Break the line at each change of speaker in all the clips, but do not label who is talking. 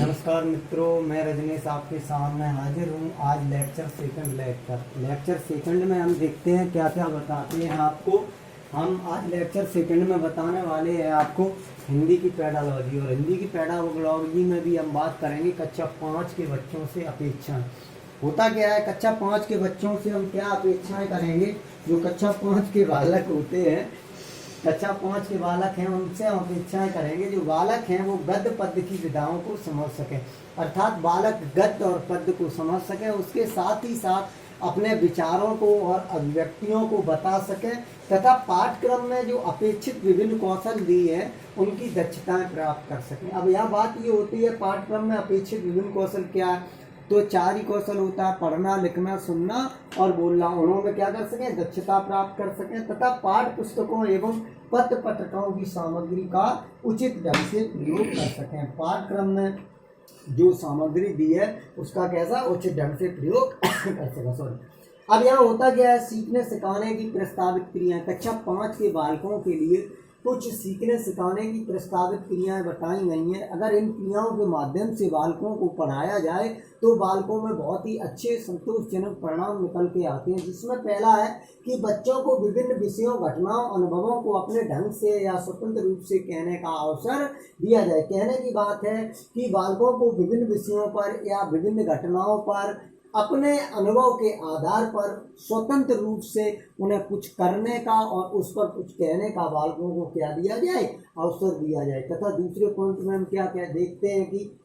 नमस्कार मित्रों, मैं रजनीश आपके सामने हाजिर हूँ। आज लेक्चर सेकंड में हम देखते हैं क्या क्या बताते हैं आपको। हम आज लेक्चर सेकंड में बताने वाले हैं आपको हिंदी की पेडालॉजी, और हिंदी की पेडालॉजी में भी हम बात करेंगे कक्षा 5 के बच्चों से अपेक्षाएं। होता क्या है, कक्षा 5 के बच्चों से हम क्या अपेक्षाएं करेंगे। जो कक्षा 5 के बालक होते हैं, कक्षा 5 के बालक हैं, उनसे हम अपेक्षाएं करेंगे जो बालक हैं वो गद्य पद्य की विधाओं को समझ सकें, अर्थात बालक गद्य और पद्य को समझ सकें, उसके साथ ही साथ अपने विचारों को और अभिव्यक्तियों को बता सकें, तथा पाठ्यक्रम में जो अपेक्षित विभिन्न कौशल दिए हैं उनकी दक्षताएं प्राप्त कर सकें। अब यह बात ये होती है, पाठ्यक्रम में अपेक्षित विभिन्न कौशल क्या है, तो 4 ही कौशल होता है, पढ़ना, लिखना, सुनना और बोलना। उन्होंने क्या कर सकें, दक्षता प्राप्त कर सकें, तथा पाठ्य पुस्तकों एवं पत्र पत्रिकाओं की सामग्री का उचित ढंग से प्रयोग कर सकें। पाठ्यक्रम में जो सामग्री दी है उसका कैसा उचित ढंग से प्रयोग कर सकें। अब यहाँ होता क्या है, सीखने सिखाने की प्रस्तावित क्रियाएं। कक्षा 5 के बालकों के लिए कुछ सीखने सिखाने की प्रस्तावित क्रियाएं बताई गई हैं। अगर इन क्रियाओं के माध्यम से बालकों को पढ़ाया जाए तो बालकों में बहुत ही अच्छे संतोषजनक परिणाम निकल के आते हैं। जिसमें पहला है कि बच्चों को विभिन्न विषयों, घटनाओं, अनुभवों को अपने ढंग से या स्वतंत्र रूप से कहने का अवसर दिया जाए। कहने की बात है कि बालकों को विभिन्न विषयों पर या विभिन्न घटनाओं पर अपने अनुभव के आधार पर स्वतंत्र रूप से उन्हें कुछ करने का और उस पर कुछ कहने का बालकों को क्या दिया जाए, अवसर दिया जाए। तथा दूसरे पॉइंट में हम क्या क्या देखते हैं कि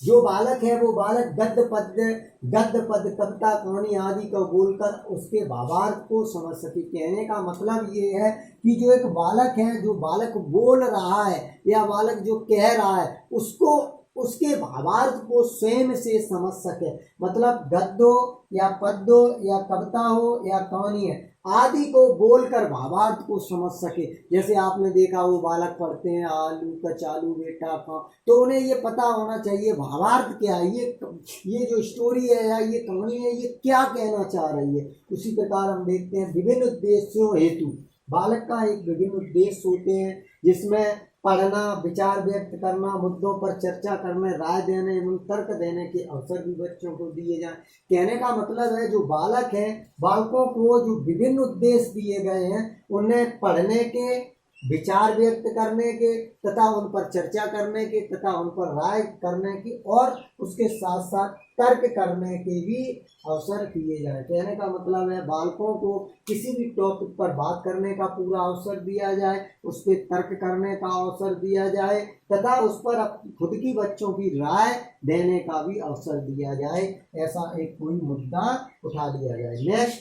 जो बालक है वो बालक गद्य पद्य कविता, कहानी आदि को बोलकर उसके भावार्थ को समझ सके। कहने का मतलब ये है कि जो एक बालक है, जो बालक बोल रहा है या बालक जो कह रहा है उसको उसके भावार्थ को स्वयं से समझ सके। मतलब गद्य या पद्य या कविता हो या कहानी है आदि को बोलकर भावार्थ को समझ सके। जैसे आपने देखा वो बालक पढ़ते हैं आलू कचालू बेटा का, तो उन्हें ये पता होना चाहिए भावार्थ क्या है, ये जो स्टोरी है या ये कहानी है ये क्या कहना चाह रही है। उसी प्रकार हम देखते हैं विभिन्न उद्देश्यों हेतु बालक का एक विभिन्न उद्देश्य होते हैं, जिसमें पढ़ना, विचार व्यक्त करना, मुद्दों पर चर्चा करने, राय देने एवं तर्क देने के अवसर भी बच्चों को दिए जाएं। कहने का मतलब है जो बालक हैं, बालकों को जो विभिन्न उद्देश्य दिए गए हैं उन्हें पढ़ने के, विचार व्यक्त करने के तथा उन पर चर्चा करने के तथा उन पर राय करने की और उसके साथ साथ तर्क करने के भी अवसर दिए जाए। कहने का मतलब है बालकों को किसी भी टॉपिक पर बात करने का पूरा अवसर दिया जाए, उस पर तर्क करने का अवसर दिया जाए तथा उस पर खुद की बच्चों की राय देने का भी अवसर दिया जाए। ऐसा एक कोई मुद्दा उठा लिया जाए। नेक्स्ट,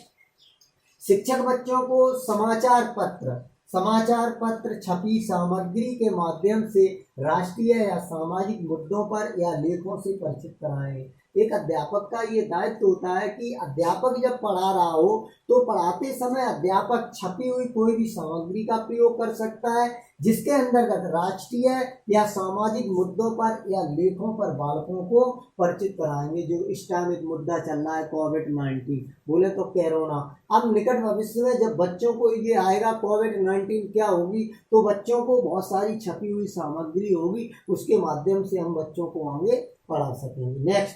शिक्षक बच्चों को समाचार पत्र छपी सामग्री के माध्यम से राष्ट्रीय या सामाजिक मुद्दों पर या लेखों से परिचित कराएं। एक अध्यापक का ये दायित्व होता है कि अध्यापक जब पढ़ा रहा हो तो पढ़ाते समय अध्यापक छपी हुई कोई भी सामग्री का प्रयोग कर सकता है जिसके अंतर्गत राष्ट्रीय या सामाजिक मुद्दों पर या लेखों पर बालकों को परिचित कराएंगे। जो इस टाइम एक मुद्दा चल रहा है कोविड-19, बोले तो कोरोना। अब निकट भविष्य में जब बच्चों को ये आएगा कोविड-19 क्या होगी, तो बच्चों को बहुत सारी छपी हुई सामग्री होगी, उसके माध्यम से हम बच्चों को आगे पढ़ा सकेंगे। नेक्स्ट,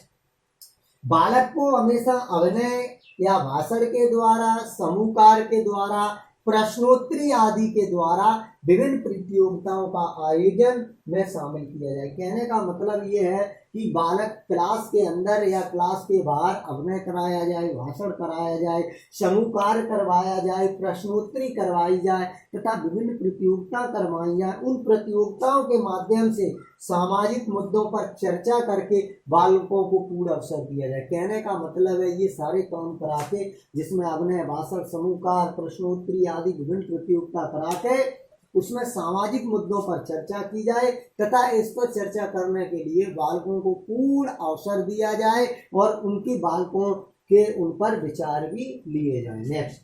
बालक को हमेशा अभिनय या भाषण के द्वारा, समूह कार्य के द्वारा, प्रश्नोत्तरी आदि के द्वारा विभिन्न प्रतियोगिताओं का आयोजन में शामिल किया जाए। कहने का मतलब ये है कि बालक क्लास के अंदर या क्लास के बाहर अभिनय कराया जाए, भाषण कराया जाए, समूह कार्य करवाया जाए, प्रश्नोत्तरी करवाई जाए तथा विभिन्न प्रतियोगिता करवाई जाए। उन प्रतियोगिताओं के माध्यम से सामाजिक मुद्दों पर चर्चा करके बालकों को पूर्ण अवसर दिया जाए। कहने का मतलब है ये सारे काम करा के, जिसमें अभिनय, भाषण, समूह कार्य, प्रश्नोत्तरी आदि विभिन्न प्रतियोगिता करा के उसमें सामाजिक मुद्दों पर चर्चा की जाए तथा इस पर चर्चा करने के लिए बालकों को पूर्ण अवसर दिया जाए और उनके बालकों के उन पर विचार भी लिए जाए। नेक्स्ट,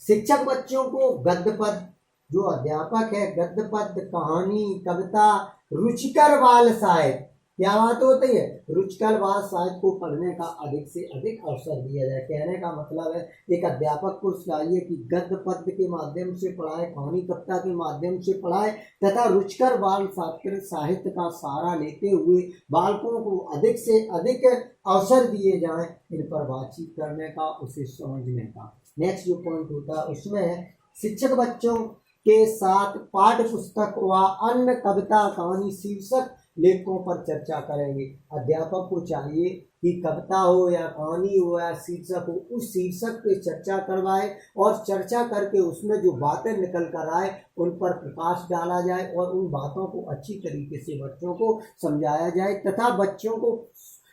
शिक्षक बच्चों को गद्य पद्य, जो अध्यापक है गद्य पद्य, कहानी, कविता, रुचिकर बाल साहित्य, क्या बात होती है, रुचिकर बाल साहित्य को पढ़ने का अधिक से अधिक अवसर दिया जाए। कहने का मतलब है एक अध्यापक को चाहिए कि गद्य पद्य के माध्यम से पढ़ाए, कहानी कविता के माध्यम से पढ़ाए तथा रुचिकर बाल साहित्य का सहारा लेते हुए बालकों को अधिक से अधिक अवसर दिए जाएं इन पर बातचीत करने का, उसे समझने का। नेक्स्ट जो पॉइंट होता है उसमें है शिक्षक बच्चों के साथ पाठ्य पुस्तक व अन्य कविता कहानी शीर्षक लेखों पर चर्चा करेंगे। अध्यापक को चाहिए कि कविता हो या कहानी हो या शीर्षक हो, उस शीर्षक पे चर्चा करवाए और चर्चा करके उसमें जो बातें निकल कर आए उन पर प्रकाश डाला जाए और उन बातों को अच्छी तरीके से बच्चों को समझाया जाए तथा बच्चों को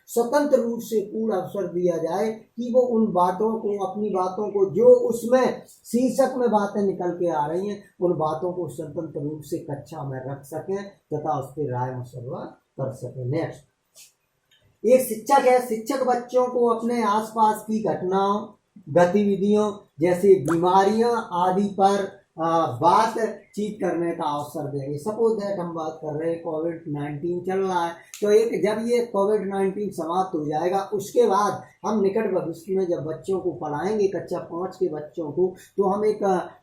स्वतंत्र रूप से पूर्ण अवसर दिया जाए कि वो उन बातों को, अपनी बातों को, जो उसमें शीर्षक में बातें निकल के आ रही हैं, उन बातों को स्वतंत्र रूप से कक्षा में रख सकें तथा उस पर राय मशवरा कर सकें। नेक्स्ट, एक शिक्षक है, शिक्षक बच्चों को अपने आसपास की घटनाओं, गतिविधियों जैसे बीमारियां आदि पर बातचीत करने का अवसर देंगे। सपोज दैट हम बात कर रहे हैं कोविड-19 चल रहा है, तो एक जब ये कोविड-19 समाप्त हो जाएगा उसके बाद हम निकट भविष्य में जब बच्चों को पढ़ाएंगे, कक्षा 5 के बच्चों को, तो हम एक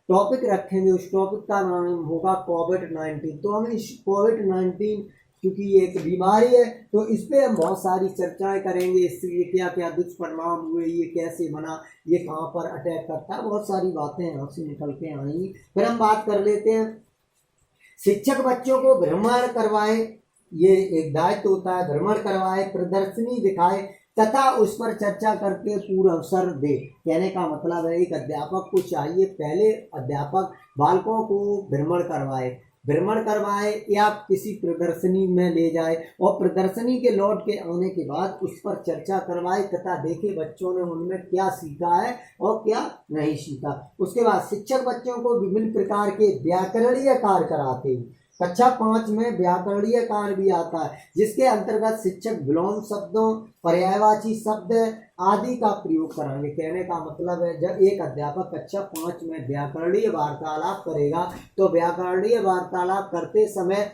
टॉपिक रखेंगे, उस टॉपिक का नाम होगा कोविड-19। तो हम इस कोविड-19 क्योंकि ये एक बीमारी है तो इस पर हम बहुत सारी चर्चाएं करेंगे, इससे क्या क्या दुष्परिणाम हुए, ये कैसे बना, ये कहाँ पर अटैक करता है, बहुत सारी बातें यहाँ से निकल के आएंगी। फिर हम बात कर लेते हैं शिक्षक बच्चों को भ्रमण करवाए, ये एक दायित्व होता है, भ्रमण करवाए, प्रदर्शनी दिखाए तथा उस पर चर्चा करके पूर्ण अवसर दे। कहने का मतलब है एक अध्यापक को चाहिए पहले अध्यापक बालकों को भ्रमण करवाए या किसी प्रदर्शनी में ले जाए और प्रदर्शनी के लौट के आने के बाद उस पर चर्चा करवाए तथा देखे बच्चों ने उनमें क्या सीखा है और क्या नहीं सीखा। उसके बाद शिक्षक बच्चों को विभिन्न प्रकार के व्याकरणीय कार्य कराते हैं। कक्षा 5 में व्याकरणीय कार्य भी आता है जिसके अंतर्गत शिक्षक विलोम शब्दों, पर्यायवाची शब्द आदि का प्रयोग कराएंगे। कहने का मतलब है जब एक अध्यापक कक्षा 5 में व्याकरणीय वार्तालाप करेगा तो व्याकरणीय वार्तालाप करते समय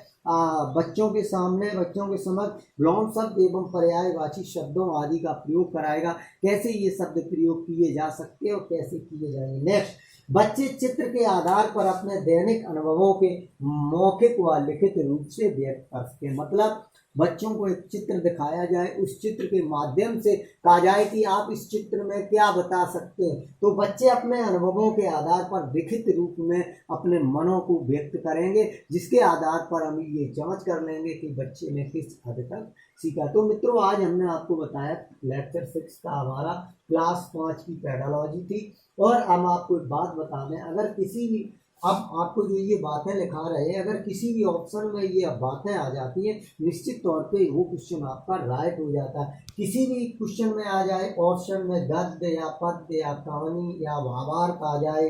बच्चों के समक्ष विलोम शब्द एवं पर्यायवाची शब्दों आदि का प्रयोग कराएगा, कैसे ये शब्द प्रयोग किए जा सकते हैं और कैसे किए जाएंगे। नेक्स्ट, बच्चे चित्र के आधार पर अपने दैनिक अनुभवों के मौखिक व लिखित रूप से व्यक्त कर सके। मतलब बच्चों को एक चित्र दिखाया जाए, उस चित्र के माध्यम से कहा जाए कि आप इस चित्र में क्या बता सकते हैं, तो बच्चे अपने अनुभवों के आधार पर लिखित रूप में अपने मनों को व्यक्त करेंगे, जिसके आधार पर हम ये जांच कर लेंगे कि बच्चे ने किस हद तक सीखा। तो मित्रों, आज हमने आपको बताया लेक्चर 6 का हमारा क्लास 5 की पेडालॉजी थी। और हम आपको एक बात बता दें, अगर किसी भी अब आपको जो ये बातें लिखा रहे हैं, अगर किसी भी ऑप्शन में ये बातें आ जाती हैं, निश्चित तौर पे वो क्वेश्चन आपका राइट हो जाता है। किसी भी क्वेश्चन में आ जाए, ऑप्शन में गद्य या पद्य या कहानी या भावार्थ आ जाए,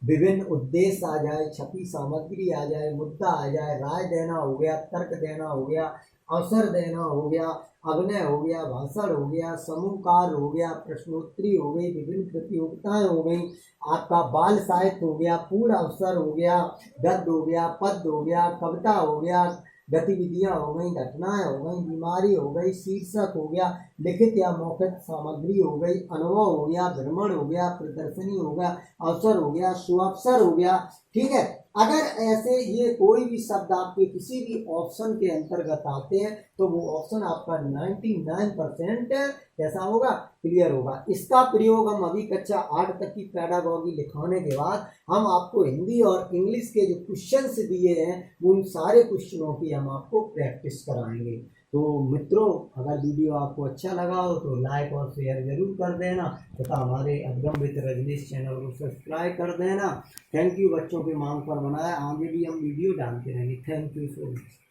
विभिन्न उद्देश्य आ जाए, छपी सामग्री आ जाए, मुद्दा आ जाए, राय देना हो गया, तर्क देना हो गया, अवसर देना हो गया, अभिनय हो गया, भाषण हो गया, समूह कार्य हो गया, प्रश्नोत्तरी हो गई, विभिन्न प्रतियोगिताएं हो गई, आपका बाल साहित्य हो गया, पूर्ण अवसर हो गया, गद्य हो गया, पद्य हो गया, कविता हो गया, गतिविधियां हो गई, घटनाएं हो गई, बीमारी हो गई, शीर्षक हो गया, लिखित या मौखिक सामग्री हो गई, अनुभव हो गया, भ्रमण हो गया, प्रदर्शनी हो गया, अवसर हो गया, सुअवसर हो गया। ठीक है, अगर ऐसे ये कोई भी शब्द आपके किसी भी ऑप्शन के अंतर्गत आते हैं तो वो ऑप्शन आपका 99% कैसा होगा, क्लियर होगा। इसका प्रयोग हम अभी कक्षा 8 तक की पेडागॉजी लिखाने के बाद हम आपको हिंदी और इंग्लिश के जो क्वेश्चंस दिए हैं उन सारे क्वेश्चनों की हम आपको प्रैक्टिस कराएंगे। तो मित्रों, अगर वीडियो आपको अच्छा लगा हो तो लाइक और शेयर जरूर कर देना तथा हमारे अभिगम विद रजनीश चैनल को सब्सक्राइब कर देना। थैंक यू, बच्चों की मांग पर बनाया, आगे भी हम वीडियो डालते रहेंगे। Thank you so much.